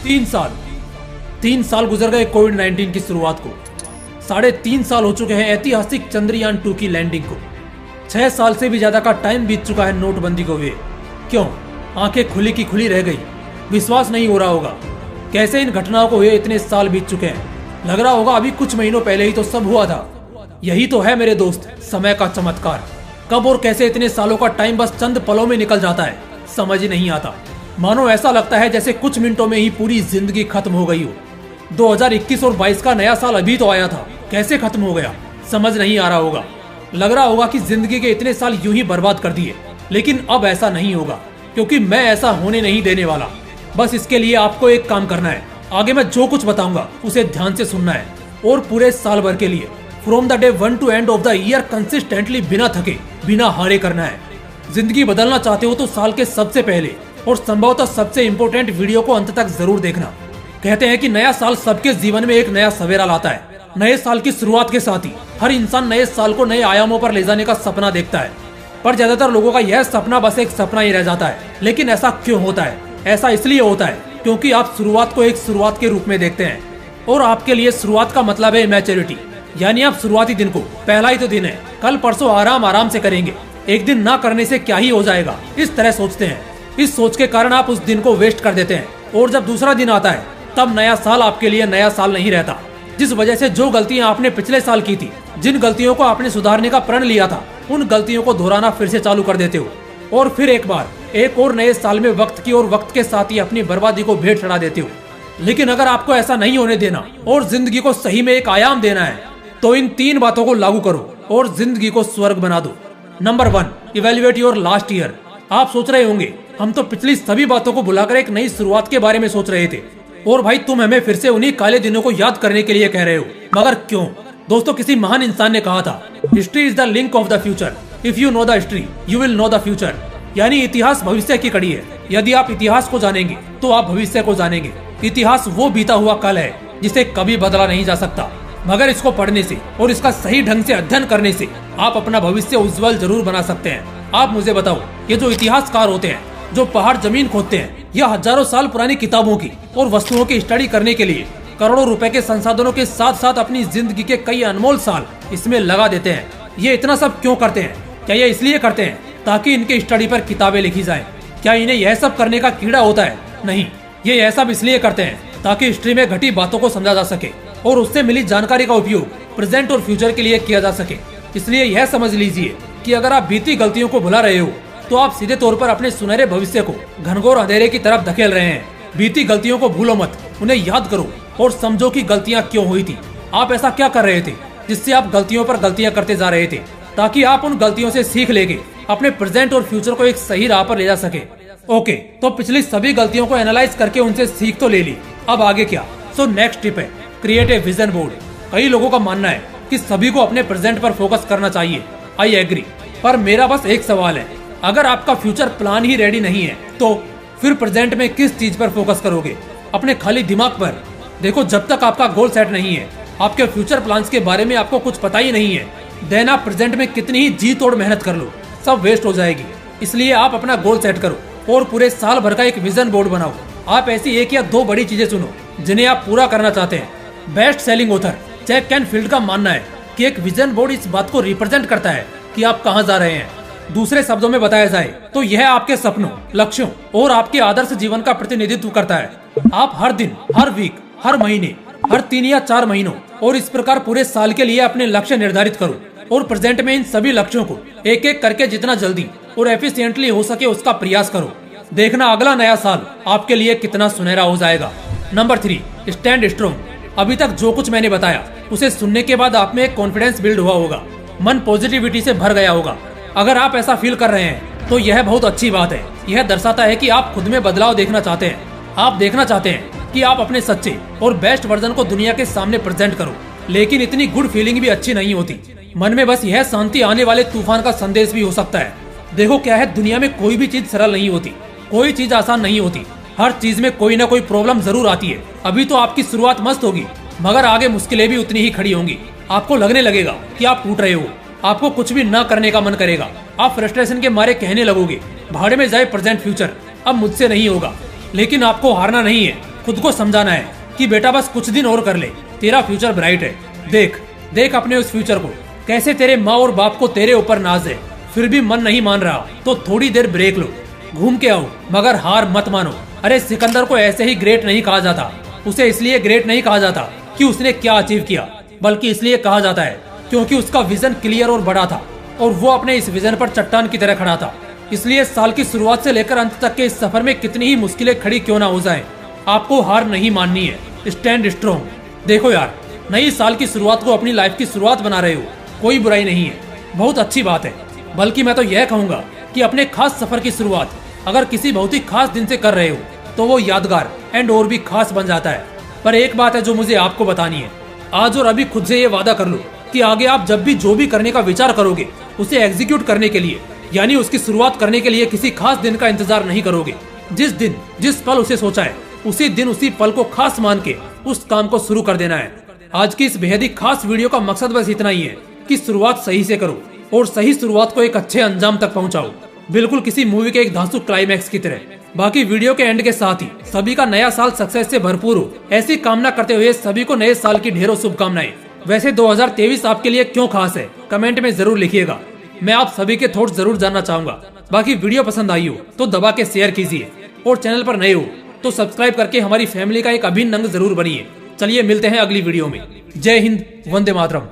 3 साल 3 साल गुजर गए कोविड-19 की शुरुआत को। 3.5 साल हो चुके हैं ऐतिहासिक चंद्रयान-2 की लैंडिंग को। 6 साल से भी ज्यादा का टाइम बीत चुका है नोटबंदी को हुए। क्यों? आंखें खुली की खुली रह गई। विश्वास नहीं हो रहा होगा कैसे इन घटनाओं को हुए इतने साल बीत चुके हैं। लग रहा होगा अभी कुछ महीनों पहले ही तो सब हुआ था। यही तो है मेरे दोस्त समय का चमत्कार। कब और कैसे इतने सालों का टाइम बस चंद पलों में निकल जाता है, समझ ही नहीं आता। मानो ऐसा लगता है जैसे कुछ मिनटों में ही पूरी जिंदगी खत्म हो गई हो। 2021 और 22 का नया साल अभी तो आया था, कैसे खत्म हो गया समझ नहीं आ रहा होगा। लग रहा होगा कि जिंदगी के इतने साल यूं ही बर्बाद कर दिए। लेकिन अब ऐसा नहीं होगा, क्योंकि मैं ऐसा होने नहीं देने वाला। बस इसके लिए आपको एक काम करना है। आगे मैं जो कुछ बताऊंगा उसे ध्यान से सुनना है और पूरे साल भर के लिए from the day 1 to end of the year consistently बिना थके बिना हारे करना है। जिंदगी बदलना चाहते हो तो साल के सबसे पहले और संभवतः सबसे इम्पोर्टेंट वीडियो को अंत तक जरूर देखना। कहते हैं कि नया साल सबके जीवन में एक नया सवेरा लाता है। नए साल की शुरुआत के साथ ही हर इंसान नए साल को नए आयामों पर ले जाने का सपना देखता है, पर ज्यादातर लोगों का यह सपना बस एक सपना ही रह जाता है। लेकिन ऐसा क्यों होता है? ऐसा इसलिए होता है क्योंकि आप शुरुआत को एक शुरुआत के रूप में देखते हैं और आपके लिए शुरुआत का मतलब है मैच्योरिटी। यानी आप शुरुआती दिन को पहला ही तो दिन है, कल परसों आराम से करेंगे, एक दिन ना करने से क्या ही हो जाएगा, इस तरह सोचते हैं। इस सोच के कारण आप उस दिन को वेस्ट कर देते हैं और जब दूसरा दिन आता है तब नया साल आपके लिए नया साल नहीं रहता। जिस वजह से जो गलतियां आपने पिछले साल की थी, जिन गलतियों को आपने सुधारने का प्रण लिया था, उन गलतियों को दोहराना फिर से चालू कर देते हो और फिर एक बार एक और नए साल में वक्त की और वक्त के साथ ही अपनी बर्बादी को भेंट चढ़ा देते हो। लेकिन अगर आपको ऐसा नहीं होने देना और जिंदगी को सही में एक आयाम देना है तो इन 3 बातों को लागू करो और जिंदगी को स्वर्ग बना दो। Number 1, evaluate your last year. आप सोच रहे होंगे हम तो पिछली सभी बातों को भुलाकर एक नई शुरुआत के बारे में सोच रहे थे और भाई तुम हमें फिर से उन्हीं काले दिनों को याद करने के लिए कह रहे हो। मगर क्यों? दोस्तों, किसी महान इंसान ने कहा था, history is the link of the future. If you know the history you will know the future. यानी इतिहास भविष्य की कड़ी है। यदि आप इतिहास को जानेंगे तो आप भविष्य को जानेंगे। इतिहास वो बीता हुआ कल है जिसे कभी बदला नहीं जा सकता, मगर इसको पढ़ने से और इसका सही ढंग से अध्ययन करने से आप अपना भविष्य उज्जवल जरूर बना सकते हैं। आप मुझे बताओ, ये जो इतिहासकार होते हैं जो पहाड़ जमीन खोदते हैं या हजारों साल पुरानी किताबों की और वस्तुओं की स्टडी करने के लिए करोड़ों रुपए के संसाधनों के साथ साथ अपनी जिंदगी के कई अनमोल साल इसमें लगा देते हैं, ये इतना सब क्यों करते हैं? क्या ये इसलिए करते हैं ताकि इनके स्टडी पर किताबें लिखी जाएं? क्या इन्हें यह सब करने का कीड़ा होता है? नहीं, ये यह सब इसलिए करते हैं ताकि हिस्ट्री में घटी बातों को समझा जा सके और उससे मिली जानकारी का उपयोग प्रेजेंट और फ्यूचर के लिए किया जा सके। इसलिए यह समझ लीजिए कि अगर आप बीती गलतियों को भुला रहे हो तो आप सीधे तौर पर अपने सुनहरे भविष्य को घनघोर अंधेरे की तरफ धकेल रहे हैं। बीती गलतियों को भूलो मत, उन्हें याद करो और समझो कि गलतियां क्यों हुई थी। आप ऐसा क्या कर रहे थे जिससे आप गलतियों पर गलतियां करते जा रहे थे, ताकि आप उन गलतियों से सीख लेके अपने प्रेजेंट और फ्यूचर को एक सही राह पर ले जा सके। ओके, तो पिछली सभी गलतियों को एनालाइज करके उनसे सीख तो ले ली, अब आगे क्या? सो नेक्स्ट टिप है क्रिएट ए विजन बोर्ड। कई लोगों का मानना है कि सभी को अपने प्रेजेंट पर फोकस करना चाहिए। आई एग्री, पर मेरा बस एक सवाल है, अगर आपका फ्यूचर प्लान ही रेडी नहीं है तो फिर प्रेजेंट में किस चीज पर फोकस करोगे? अपने खाली दिमाग पर? देखो, जब तक आपका गोल सेट नहीं है, आपके फ्यूचर प्लान्स के बारे में आपको कुछ पता ही नहीं है, देन आप प्रेजेंट में कितनी ही जी तोड़ मेहनत कर लो, सब वेस्ट हो जाएगी। इसलिए आप अपना गोल सेट करो और पूरे साल भर का एक विजन बोर्ड बनाओ। आप ऐसी 1 या 2 बड़ी चीजें चुनो जिन्हें आप पूरा करना चाहते हैं। Best selling author Jack Canfield का मानना है कि एक विजन बोर्ड इस बात को रिप्रेजेंट करता है कि आप कहां जा रहे हैं। दूसरे शब्दों में बताया जाए तो यह आपके सपनों, लक्ष्यों और आपके आदर्श जीवन का प्रतिनिधित्व करता है। आप हर दिन, हर वीक, हर महीने, हर 3 या 4 महीनों और इस प्रकार पूरे साल के लिए अपने लक्ष्य निर्धारित करो और प्रेजेंट में इन सभी लक्ष्यों को एक एक करके जितना जल्दी और एफिशिएंटली हो सके उसका प्रयास करो। देखना अगला नया साल आपके लिए कितना सुनहरा हो जाएगा। Number 3, stand strong. अभी तक जो कुछ मैंने बताया उसे सुनने के बाद आप में एक कॉन्फिडेंस बिल्ड हुआ होगा, मन पॉजिटिविटी से भर गया होगा। अगर आप ऐसा फील कर रहे हैं तो यह बहुत अच्छी बात है। यह दर्शाता है कि आप खुद में बदलाव देखना चाहते हैं। आप देखना चाहते हैं कि आप अपने सच्चे और बेस्ट वर्जन को दुनिया के सामने प्रेजेंट करो। लेकिन इतनी गुड फीलिंग भी अच्छी नहीं होती। मन में बस यह शांति आने वाले तूफान का संदेश भी हो सकता है। देखो क्या है, दुनिया में कोई भी चीज सरल नहीं होती, कोई चीज आसान नहीं होती। हर चीज में कोई ना कोई प्रॉब्लम जरूर आती है। अभी तो आपकी शुरुआत मस्त होगी, मगर आगे मुश्किलें भी उतनी ही खड़ी होंगी। आपको लगने लगेगा कि आप टूट रहे हो, आपको कुछ भी न करने का मन करेगा। आप फ्रस्ट्रेशन के मारे कहने लगोगे, भाड़े में जाए प्रेजेंट फ्यूचर, अब मुझसे नहीं होगा। लेकिन आपको हारना नहीं है, खुद को समझाना है कि बेटा बस कुछ दिन और कर ले, तेरा फ्यूचर ब्राइट है। देख देख अपने उस फ्यूचर को, कैसे तेरे माँ और बाप को तेरे ऊपर नाज है, फिर भी मन नहीं मान रहा तो थोड़ी देर ब्रेक लो, घूम के आओ, मगर हार मत मानो। अरे सिकंदर को ऐसे ही ग्रेट नहीं कहा जाता, उसे इसलिए ग्रेट नहीं कहा जाता कि उसने क्या अचीव किया, बल्कि इसलिए कहा जाता है क्योंकि उसका विजन क्लियर और बड़ा था और वो अपने इस विजन पर चट्टान की तरह खड़ा था। इसलिए साल की शुरुआत से लेकर अंत तक के इस सफर में कितनी ही मुश्किलें खड़ी क्यों ना हो जाएं, आपको हार नहीं माननी है, स्टैंड स्ट्रॉन्ग। देखो यार, नई साल की शुरुआत को अपनी लाइफ की शुरुआत बना रहे हो, कोई बुराई नहीं है, बहुत अच्छी बात है। बल्कि मैं तो यह कहूंगा कि अपने खास सफर की शुरुआत अगर किसी बहुत ही खास दिन से कर रहे हो तो वो यादगार एंड और भी खास बन जाता है। पर एक बात है जो मुझे आपको बतानी है, आज और अभी खुद से ये वादा कर लो कि आगे आप जब भी जो भी करने का विचार करोगे उसे एग्जीक्यूट करने के लिए, यानी उसकी शुरुआत करने के लिए किसी खास दिन का इंतजार नहीं करोगे। जिस दिन जिस पल उसे सोचा है उसी दिन उसी पल को खास मान के उस काम को शुरू कर देना है। आज की इस बेहद ही खास वीडियो का मकसद बस इतना ही है कि शुरुआत सही से करो और सही शुरुआत को एक अच्छे अंजाम तक पहुंचाओ, बिल्कुल किसी मूवी के एक धांसू क्लाइमैक्स की तरह। बाकी वीडियो के एंड के साथ ही सभी का नया साल सक्सेस से भरपूर हो, ऐसी कामना करते हुए सभी को नए साल की ढेरों शुभकामनाएं। वैसे 2023 आपके लिए क्यों खास है, कमेंट में जरूर लिखिएगा, मैं आप सभी के थॉट्स जरूर जानना चाहूंगा। बाकी वीडियो पसंद आई हो तो दबा के शेयर कीजिए और चैनल पर नए हो तो सब्सक्राइब करके हमारी फैमिली का एक अभिन्न अंग जरूर बनिए। चलिए मिलते हैं अगली वीडियो में। जय हिंद, वंदे मातरम।